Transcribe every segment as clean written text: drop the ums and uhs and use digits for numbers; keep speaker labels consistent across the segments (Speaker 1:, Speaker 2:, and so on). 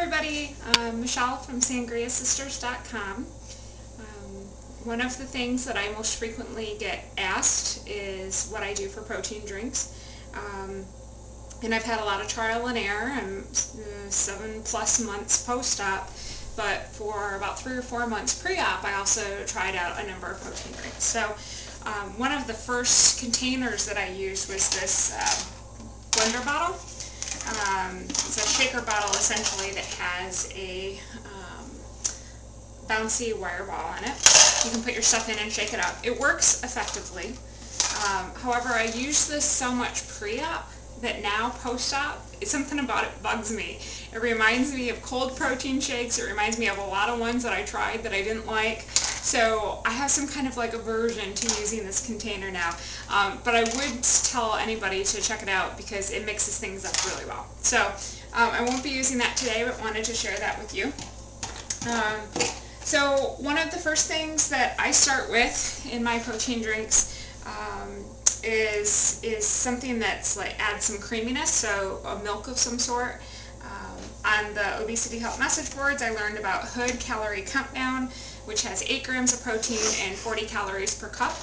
Speaker 1: everybody, Michelle from SangriaSisters.com. One of the things that I most frequently get asked is what I do for protein drinks. And I've had a lot of trial and error. I'm 7+ months post-op, but for about 3 or 4 months pre-op I also tried out a number of protein drinks. So one of the first containers that I used was this blender bottle. It's a shaker bottle essentially that has a bouncy wire ball in it. You can put your stuff in and shake it up. It works effectively. However, I use this so much pre-op that now post-op, something about it bugs me. It reminds me of cold protein shakes. It reminds me of a lot of ones that I tried that I didn't like. So I have some kind of like aversion to using this container now. But I would tell anybody to check it out because it mixes things up really well. So I won't be using that today, but wanted to share that with you. So one of the first things that I start with in my protein drinks is something that's like adds some creaminess, so a milk of some sort. On the Obesity Help message boards I learned about Hood Calorie Countdown, which has 8 grams of protein and 40 calories per cup,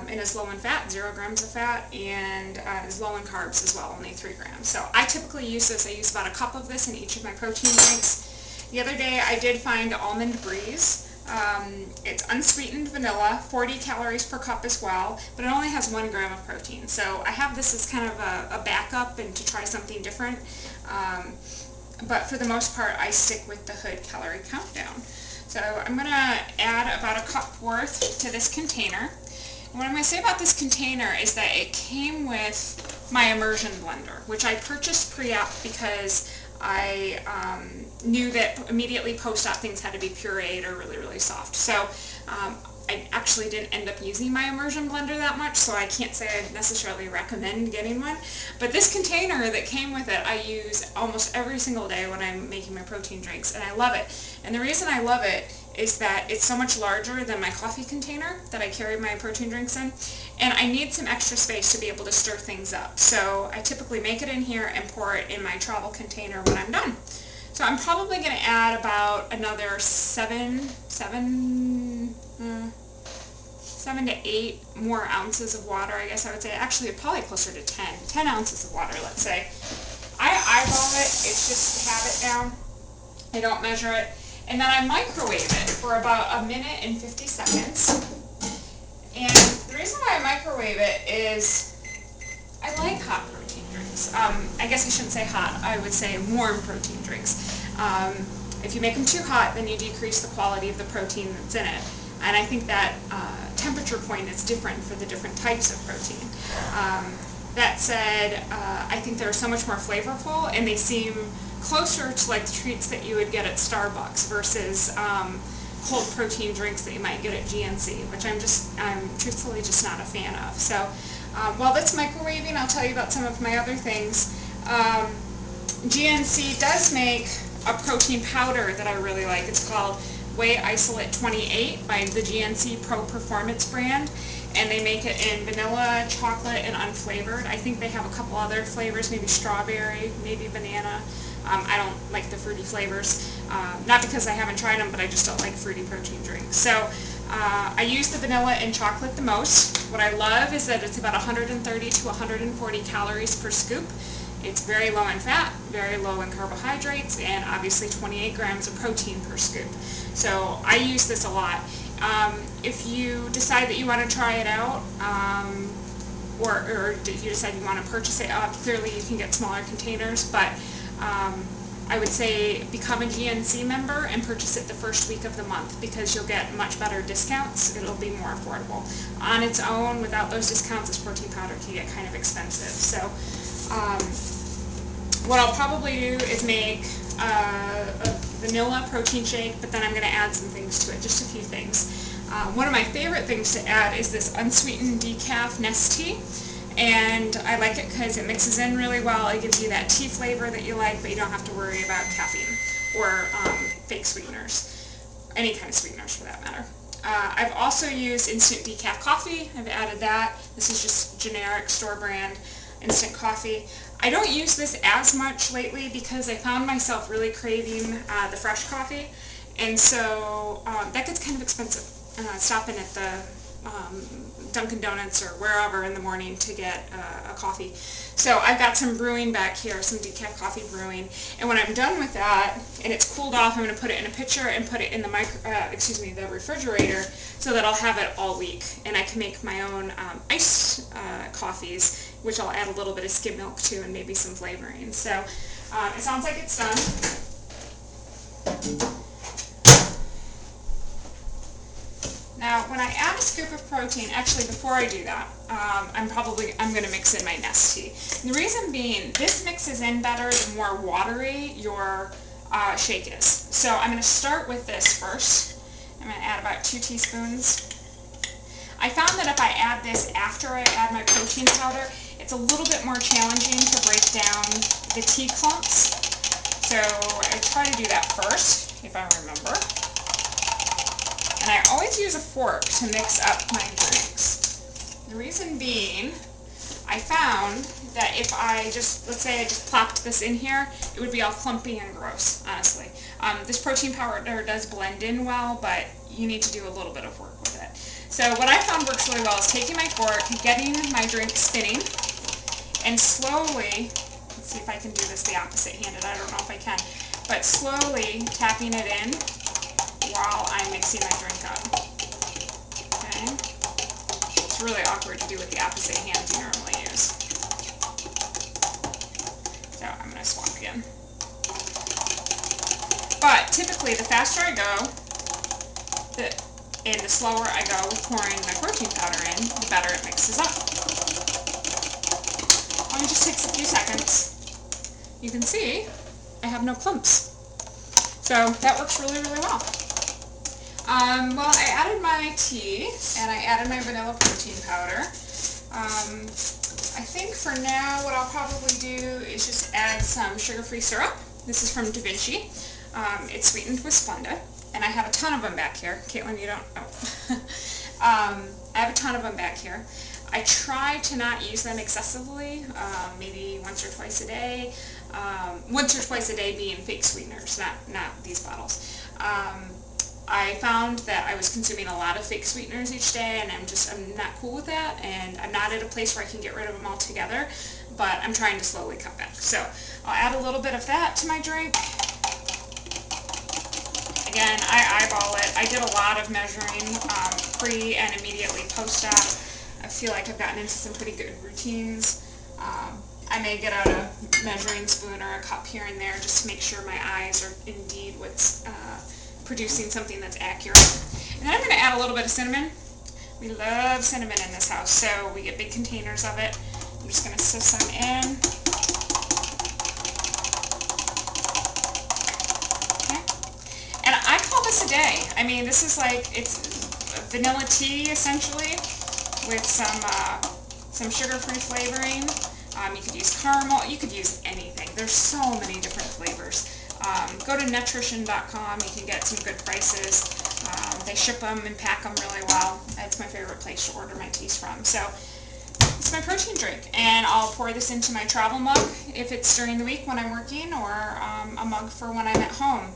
Speaker 1: and is low in fat, 0 grams of fat, and is low in carbs as well, only 3 grams. So I typically use this. I use about a cup of this in each of my protein drinks. The other day I did find Almond Breeze. It's unsweetened vanilla, 40 calories per cup as well, but it only has 1 gram of protein. So I have this as kind of a backup and to try something different. But for the most part I stick with the Hood Calorie Countdown. So I'm going to add about a cup worth to this container. And what I'm going to say about this container is that it came with my immersion blender, which I purchased pre-op because I knew that immediately post-op things had to be pureed or really, really soft. So I actually didn't end up using my immersion blender that much, so I can't say I necessarily recommend getting one. But this container that came with it I use almost every single day when I'm making my protein drinks, and I love it. And the reason I love it is that it's so much larger than my coffee container that I carry my protein drinks in, and I need some extra space to be able to stir things up. So I typically make it in here and pour it in my travel container when I'm done. So I'm probably going to add about another 7 to 8 more ounces of water, I guess I would say. Actually, probably closer to 10 ounces of water, let's say. I eyeball it. It's just habit now. I don't measure it. And then I microwave it for about 1 minute and 50 seconds. And the reason why I microwave it is I like hot protein drinks. I guess I shouldn't say hot. I would say warm protein drinks. If you make them too hot, then you decrease the quality of the protein that's in it. And I think that temperature point is different for the different types of protein. That said, I think they're so much more flavorful, and they seem closer to like the treats that you would get at Starbucks versus cold protein drinks that you might get at GNC, which I'm truthfully just not a fan of. So while that's microwaving, I'll tell you about some of my other things. GNC does make a protein powder that I really like. It's called Whey Isolate 28 by the GNC Pro Performance brand, and they make it in vanilla, chocolate, and unflavored. I think they have a couple other flavors, maybe strawberry, maybe banana. I don't like the fruity flavors, not because I haven't tried them, but I just don't like fruity protein drinks. So I use the vanilla and chocolate the most. What I love is that it's about 130 to 140 calories per scoop. It's very low in fat, very low in carbohydrates, and obviously 28 grams of protein per scoop. So I use this a lot. If you decide that you want to try it out, or you decide you want to purchase it, clearly you can get smaller containers, but I would say become a GNC member and purchase it the first week of the month because you'll get much better discounts. It'll be more affordable. On its own, without those discounts, this protein powder can get kind of expensive. So what I'll probably do is make a vanilla protein shake, but then I'm going to add some things to it, just a few things. One of my favorite things to add is this unsweetened decaf Nestea, and I like it because it mixes in really well. It gives you that tea flavor that you like, but you don't have to worry about caffeine or fake sweeteners, any kind of sweeteners for that matter. I've also used instant decaf coffee. I've added that. This is just generic store brand instant coffee. I don't use this as much lately because I found myself really craving the fresh coffee, and so that gets kind of expensive. Stopping at the Dunkin' Donuts or wherever in the morning to get a coffee. So I've got some brewing back here, some decaf coffee brewing, and when I'm done with that and it's cooled off, I'm going to put it in a pitcher and put it in the the refrigerator so that I'll have it all week, and I can make my own iced coffees, which I'll add a little bit of skim milk to and maybe some flavoring. So it sounds like it's done. Now, when I add a scoop of protein, actually before I do that, I'm going to mix in my Nest tea. And the reason being, this mixes in better the more watery your shake is. So I'm going to start with this first. I'm going to add about 2 teaspoons. I found that if I add this after I add my protein powder, it's a little bit more challenging to break down the tea clumps. So I try to do that first, if I remember. And I always use a fork to mix up my drinks. The reason being, I found that if I just, let's say I just plopped this in here, it would be all clumpy and gross, honestly. This protein powder does blend in well, but you need to do a little bit of work with it. So what I found works really well is taking my fork, getting my drink spinning, and slowly, let's see if I can do this the opposite-handed, I don't know if I can, but slowly tapping it in while I'm mixing my drink up. Okay? It's really awkward to do with the opposite hand you normally use. So I'm going to swap again. But typically, the faster I go, and the slower I go with pouring my protein powder in, the better it mixes up. Only just takes a few seconds. You can see I have no clumps. So that works really, really well. Well, I added my tea, and I added my vanilla protein powder. I think for now what I'll probably do is just add some sugar-free syrup. This is from DaVinci. It's sweetened with Splenda, and I have a ton of them back here. Caitlin, you don't? Oh. I have a ton of them back here. I try to not use them excessively, maybe once or twice a day. Once or twice a day being fake sweeteners, not these bottles. I found that I was consuming a lot of fake sweeteners each day, and I'm not cool with that, and I'm not at a place where I can get rid of them altogether, but I'm trying to slowly cut back. So I'll add a little bit of that to my drink. Again, I eyeball it. I did a lot of measuring pre and immediately post-op. I feel like I've gotten into some pretty good routines. I may get out a measuring spoon or a cup here and there just to make sure my eyes are indeed what's producing something that's accurate. And then I'm going to add a little bit of cinnamon. We love cinnamon in this house, so we get big containers of it. I'm just going to sift some in. Okay. And I call this a day. I mean, this is like, it's vanilla tea essentially with some sugar-free flavoring. You could use caramel, you could use anything. There's so many different flavors. Go to netrition.com, you can get some good prices. They ship them and pack them really well. That's my favorite place to order my teas from. So it's my protein drink, and I'll pour this into my travel mug if it's during the week when I'm working, or a mug for when I'm at home.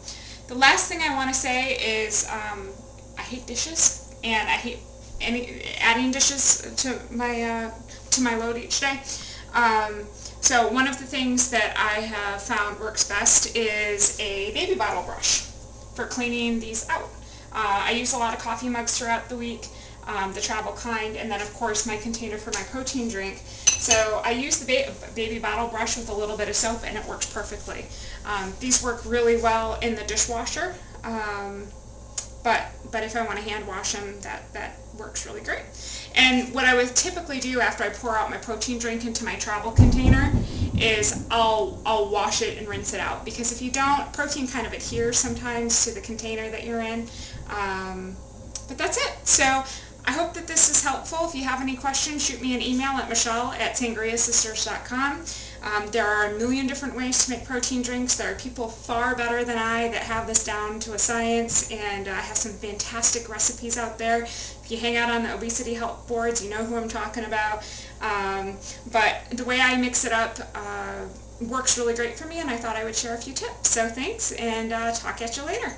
Speaker 1: The last thing I want to say is I hate dishes, and I hate adding dishes to my load each day. So one of the things that I have found works best is a baby bottle brush for cleaning these out. I use a lot of coffee mugs throughout the week, the travel kind, and then of course my container for my protein drink. So I use the baby bottle brush with a little bit of soap, and it works perfectly. These work really well in the dishwasher, but if I want to hand wash them, that works really great. And what I would typically do after I pour out my protein drink into my travel container is I'll wash it and rinse it out, because if you don't, protein kind of adheres sometimes to the container that you're in. But that's it. So I hope that this is helpful. If you have any questions, shoot me an email at michelle@sangriasisters.com. There are a million different ways to make protein drinks. There are people far better than I that have this down to a science, and I have some fantastic recipes out there. If you hang out on the obesity help boards, you know who I'm talking about. But the way I mix it up works really great for me, and I thought I would share a few tips. So thanks, and talk at you later.